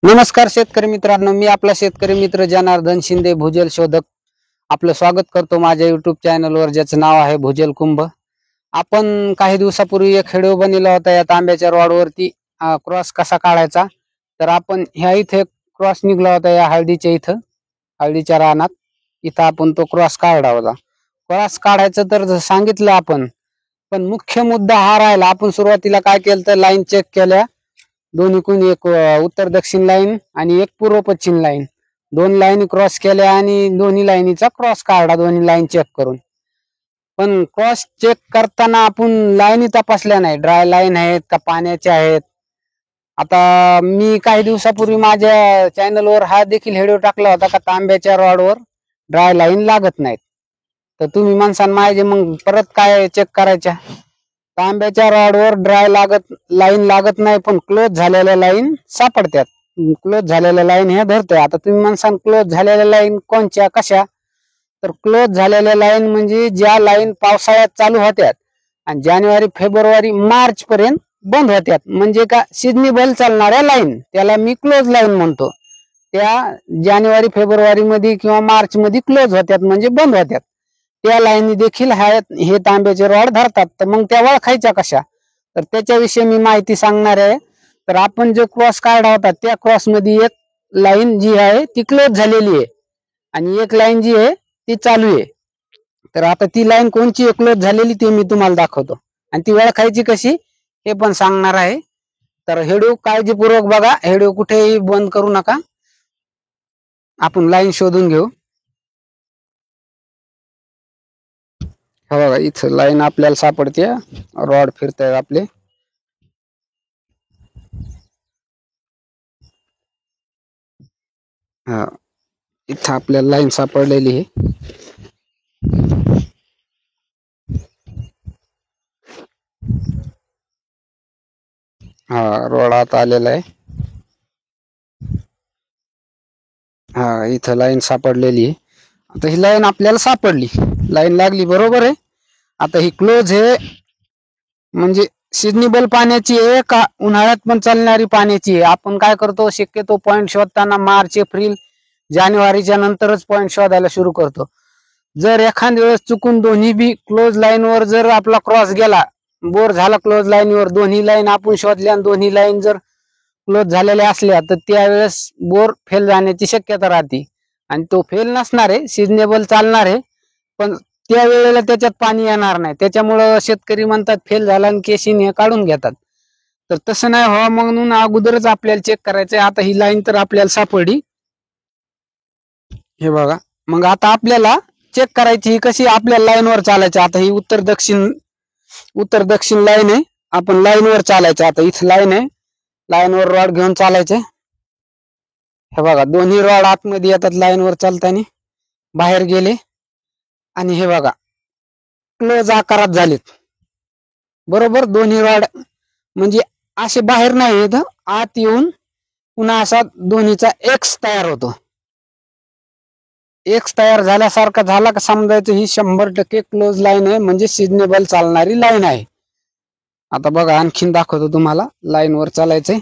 नमस्कार शेतकरी मित्रांनो, मी आपला शेतकरी मित्र जनार्दन शिंदे भूजल शोधक आपलं स्वागत करतो माझ्या युट्यूब चॅनलवर, ज्याचं नाव आहे भूजल कुंभ. आपण काही दिवसापूर्वी एक व्हिडिओ बनवला होता या तांब्याच्या रॉडवरती क्रॉस कसा काढायचा. तर आपण ह्या इथे क्रॉस निघला होता या हळदीच्या इथं, हळदीच्या रानात. इथं आपण तो क्रॉस काढला होता. क्रॉस काढायचं तर सांगितलं आपण, पण मुख्य मुद्दा हा राहिला. आपण सुरुवातीला काय केलं तर लाईन चेक केल्या दोन्हीकडून, एक उत्तर दक्षिण लाईन आणि एक पूर्व पश्चिम लाईन, दोन लाईन क्रॉस केल्या आणि दोन्ही लाईनीचा क्रॉस काढला दोन्ही लाईन चेक करून. पण क्रॉस चेक करताना आपण लाईनी तपासल्या नाही, ड्राय लाईन आहेत का पाण्याच्या आहेत. आता मी काही दिवसापूर्वी माझ्या चॅनलवर हा देखील व्हिडिओ टाकला होता का तांब्याच्या रॉडवर ड्राय लाईन लागत नाहीत. तर तुम्ही म्हणसान माझे मग परत काय चेक करायच्या. तांब्याच्या रॉडवर ड्राय लाईन लागत नाही, पण क्लोज झालेल्या लाईन सापडतात. क्लोज झालेल्या लाईन हे धरतोय. आता तुम्ही म्हणसान क्लोज झालेल्या लाईन कोणत्या कशा, तर क्लोज झालेल्या लाईन म्हणजे ज्या लाईन पावसाळ्यात चालू होत्यात आणि जानेवारी फेब्रुवारी मार्च पर्यंत बंद होत्यात, म्हणजे का सिजनेबल चालणाऱ्या लाईन, त्याला मी क्लोज लाईन म्हणतो. त्या जानेवारी फेब्रुवारी मध्ये किंवा मार्च मध्ये क्लोज होत्यात म्हणजे बंद होत्यात. त्या लाईनी देखील हे तांब्याचे रॉड धरतात. तर मग त्या ओळखायच्या कशा, तर त्याच्याविषयी मी माहिती सांगणार आहे. तर आपण जो क्रॉस काढला होता त्या क्रॉस मध्ये एक लाईन जी आहे ती क्लोज झालेली आहे आणि एक लाईन जी आहे ती चालू आहे. तर आता ती लाईन कोणची क्लोज झालेली ते मी तुम्हाला दाखवतो आणि ती ओळखायची कशी हे पण सांगणार आहे. तर व्हिडिओ काळजीपूर्वक बघा, व्हिडिओ कुठेही बंद करू नका. आपण लाईन शोधून घेऊ. हा बघा, इथं लाईन आपल्याला सापडते, रॉड फिरतायत आपले. हा, इथं आपल्याला लाईन सापडलेली आहे. हा, रॉड आता आलेला आहे. हा, इथं लाईन सापडलेली आहे. आता ही लाईन आपल्याला सापडली, लाईन लागली, बरोबर आहे. आता ही क्लोज आहे म्हणजे सिजनेबल पाण्याची आहे का उन्हाळ्यात पण चालणारी पाण्याची आहे. आपण काय करतो, शक्यतो पॉइंट शोधताना मार्च एप्रिल जानेवारीच्या नंतरच पॉइंट शोधायला सुरू करतो. जर एखाद्या वेळेस चुकून दोन्ही बी क्लोज लाईनवर जर आपला क्रॉस गेला, बोर झाला क्लोज लाईनवर, दोन्ही लाईन आपण शोधल्या आणि दोन्ही लाईन जर क्लोज झालेल्या असल्या तर त्यावेळेस बोर फेल जाण्याची शक्यता राहते. आणि तो फेल नसणार आहे, सिजनेबल चालणार आहे, पण त्या वेळेला त्याच्यात पाणी येणार नाही. त्याच्यामुळं शेतकरी म्हणतात फेल झाला आणि केसिन हे काढून घेतात. तर तसं नाही व्हावं म्हणून अगोदरच आपल्याला चेक करायचंय. आता ही लाईन तर आपल्याला सापडली, हे बघा. मग आता आपल्याला चेक करायची ही कशी, आपल्या लाईनवर चालायचं. आता ही उत्तर दक्षिण लाईन आहे, आपण लाईनवर चालायचं. आता इथं लाईन आहे, लाईनवर रॉड घेऊन चालायचे. हे बघा, दोन्ही रॉड आतमध्ये येतात लाईनवर चालताना, बाहेर गेले आणि हे बघा क्लोज आकारात झालेत, बरोबर. दोन्ही रॉड म्हणजे असे बाहेर नाही येत, आत येऊन पुन्हा असा दोन्हीचा एक्स तयार होतो. एक्स तयार झाल्यासारखा झाला का समजायचं ही 100% क्लोज लाईन आहे, म्हणजे सिजनेबल चालणारी लाईन आहे. आता बघा, आणखीन दाखवतो तुम्हाला. लाईनवर चालायचंय,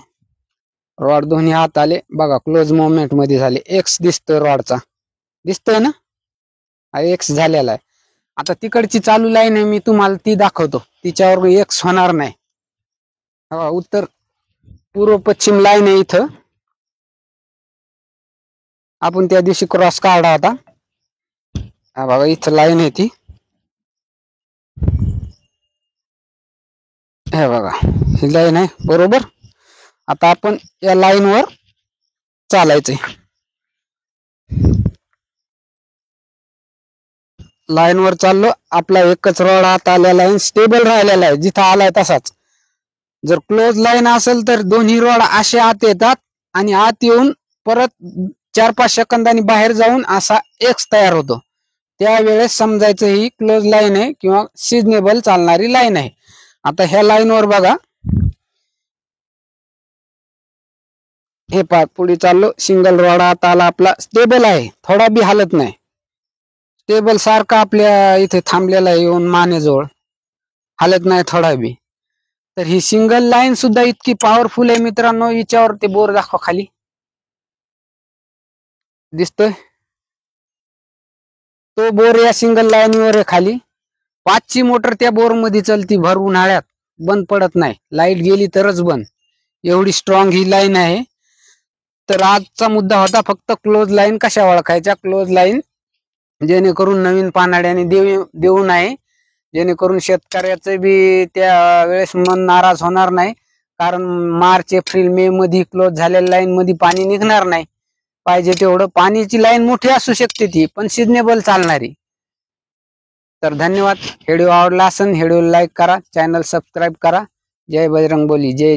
रॉड दोन्ही हात आले, बघा क्लोज मोमेंट मध्ये झाले. एक्स दिसतोय रॉडचा, दिसतोय ना, हा एक्स झालेला आहे. आता तिकडची चालू लाईन आहे, मी तुम्हाला ती दाखवतो, तिच्यावर एक्स होणार नाही. उत्तर पूर्व पश्चिम लाईन आहे. इथं आपण त्या दिवशी क्रॉस काढला होता, हा बघा इथं लाईन आहे ती, हे बघा ही लाईन आहे, बरोबर. आता आपण या लाईनवर चालायचंय. लाईनवर चाललो, आपला एकच रॉड आत आलेला आहे, स्टेबल राहिलेला आहे, जिथं आलाय तसाच. जर क्लोज लाईन असेल तर दोन्ही रॉड असे आत येतात आणि आत येऊन परत 4-5 सेकंदांनी बाहेर जाऊन असा एक्स तयार होतो. त्यावेळेस समजायचं ही क्लोज लाईन आहे किंवा सिजनेबल चालणारी लाईन आहे. आता ह्या लाईनवर बघा, हे पहा, पुढे चाललो, सिंगल रॉड आत आला आपला, स्टेबल आहे, थोडा बी हालत नाही, स्टेबल सारखा आपल्या इथे थांबलेला आहे, येऊन मानेजवळ हालत नाही थोडा बी. तर ही सिंगल लाईन सुद्धा इतकी पॉवरफुल आहे मित्रांनो. हिच्यावर ते बोर दाखवा खाली, दिसतोय तो बोर या सिंगल लाईनीवर आहे खाली. 5ची मोटर त्या बोर मध्ये चलती, भर उन्हाळ्यात बंद पडत नाही, लाईट गेली तरच बंद, एवढी स्ट्रॉंग ही लाईन आहे. तर आजचा मुद्दा होता फक्त क्लोज लाईन कशा ओळखायच्या. क्लोज लाईन जेणेकरून नवीन पानाड्याने देऊ नये, जेणेकरून शेतकऱ्याचं बी त्या वेळेस मन नाराज होणार नाही. कारण मार्च एप्रिल मे मध्ये क्लोज झालेल्या लाईन मध्ये पाणी निघणार नाही. पाहिजे तेवढं पाण्याची लाईन मोठी असू शकते ती, पण सिजनेबल चालणारी. तर धन्यवाद. व्हिडिओ आवडला असेल व्हिडिओ लाईक करा, चॅनल सबस्क्राईब करा. जय बजरंगबली. जय